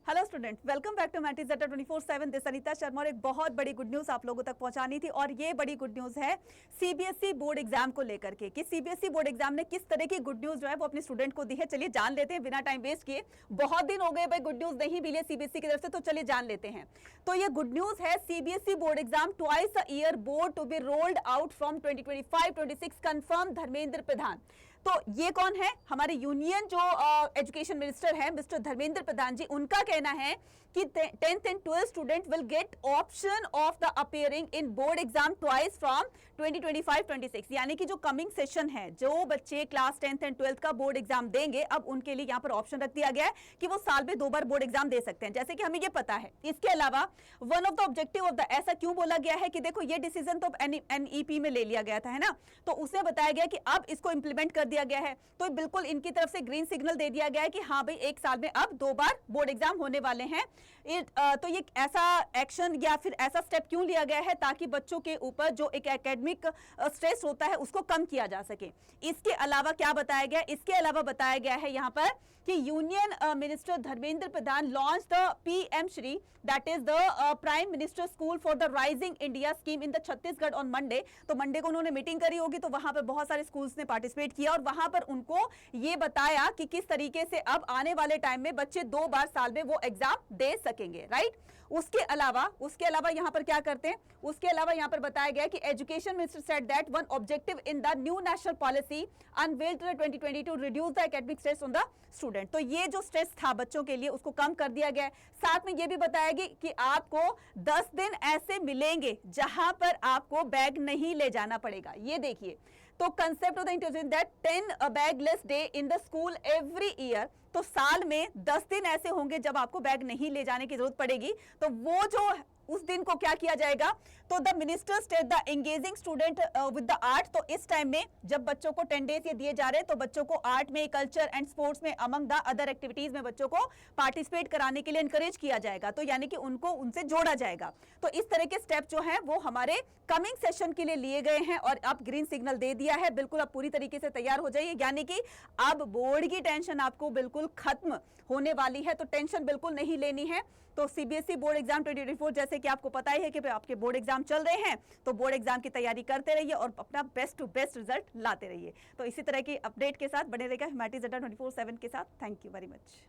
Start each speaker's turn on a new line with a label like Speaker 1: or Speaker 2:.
Speaker 1: Hello student, welcome back to maths at 24/7। This Anita Sharma और एक बहुत बड़ी गुड न्यूज आप लोगों तक पहुंचानी थी और ये बड़ी गुड न्यूज है सीबीएसई बोर्ड एग्जाम को लेकर के कि सीबीएसई बोर्ड एग्जाम ने किस तरह की गुड न्यूज जो है वो अपने स्टूडेंट को दी है। चलिए जान लेते हैं बिना टाइम वेस्ट किए। बहुत दिन हो गए भाई गुड न्यूज नहीं मिली सीबीएसई की तरफ से, तो चलिए जान लेते हैं। तो ये गुड न्यूज है CBSE board exam twice a year board to be rolled out from 2025-26 confirm Dharmendra Pradhan. तो ये कौन है? हमारे यूनियन जो एजुकेशन मिनिस्टर है मिस्टर धर्मेंद्र प्रधान जी, उनका कहना है कि 10th and 12th student will get option of the appearing in board exam twice from 2025-26। यानी कि जो कमिंग सेशन है, जो बच्चे क्लास 10th एंड 12th का बोर्ड एग्जाम देंगे, अब उनके लिए यहाँ पर ऑप्शन रख दिया गया है कि वो साल में 2 बार बोर्ड एग्जाम दे सकते हैं, जैसे कि हमें ये पता है। इसके अलावा one of the objective of the, ऐसा क्यों बोला गया है कि देखो ये डिसीजन तो एनईपी में ले लिया गया था, है ना, तो उसमें बताया गया कि अब इसको इंप्लीमेंट कर दिया गया है, तो बिल्कुल इनकी तरफ से ग्रीन सिग्नल दे दिया गया है कि हाँ भाई एक साल में अब 2 बार बोर्ड एग्जाम होने वाले हैं। तो ये ऐसा एक्शन या फिर ऐसा स्टेप क्यों लिया गया है? ताकि बच्चों के ऊपर जो एक एकेडमिक स्ट्रेस होता है उसको कम किया जा सके। इसके अलावा क्या बताया गया? इसके अलावा बताया गया है यहाँ पर कि union minister Dharmendra Pradhan launch the PM Shri, that is the prime minister school for the rising India scheme in the Chhattisgarh on Monday. तो मंडे को उन्होंने मीटिंग करी होगी, तो वहां पर बहुत सारे स्कूल्स ने पार्टिसिपेट किया और वहां पर उनको ये बताया कि किस तरीके से अब आने वाले टाइम में बच्चे 2 बार साल में वो एग्जाम दे सकेंगे, राइट। उसके अलावा यहां पर क्या करते हैं? उसके अलावा यहां पर बताया गया कि education minister said that one objective in the new national policy unveiled 2020 to reduce the academic stress on the student. तो ये जो स्ट्रेस था बच्चों के लिए उसको कम कर दिया गया है। साथ में ये भी बताया गया कि आपको 10 दिन ऐसे मिलेंगे जहां पर आपको बैग नहीं ले जाना पड़ेगा। ये देखिए, तो concept of the intelligence that 10 bagless day in the school every year. तो साल में 10 दिन ऐसे होंगे जब आपको बैग नहीं ले जाने की जरूरत पड़ेगी। तो वो जो उस दिन को क्या किया जाएगा? तो the minister state the engaging student with the art. तो इस टाइम में जब बच्चों को 10 डेज ये दिए जा रहे हैं, तो बच्चों को आर्ट में, कल्चर एंड स्पोर्ट्स में, अमंग द अदर एक्टिविटीज में बच्चों को पार्टिसिपेट कराने के लिए एनकरेज किया जाएगा। तो यानी कि उनको उनसे जोड़ा जाएगा। तो इस तरह के स्टेप जो है वो हमारे कमिंग सेशन के लिए लिए गए हैं और अब ग्रीन सिग्नल दे दिया है। बिल्कुल अब पूरी तरीके से तैयार हो जाइए, यानी कि अब बोर्ड की टेंशन आपको बिल्कुल खत्म होने वाली है। तो टेंशन बिल्कुल नहीं लेनी है। तो सीबीएसई बोर्ड एग्जाम 2024 जैसे कि आपको पता ही है कि आपके बोर्ड एग्जाम चल रहे हैं, तो बोर्ड एग्जाम की तैयारी करते रहिए और अपना बेस्ट टू बेस्ट रिजल्ट लाते रहिए। तो इसी तरह की अपडेट के साथ बने रहेगा मैटिस 24/7 के साथ। Thank you very much.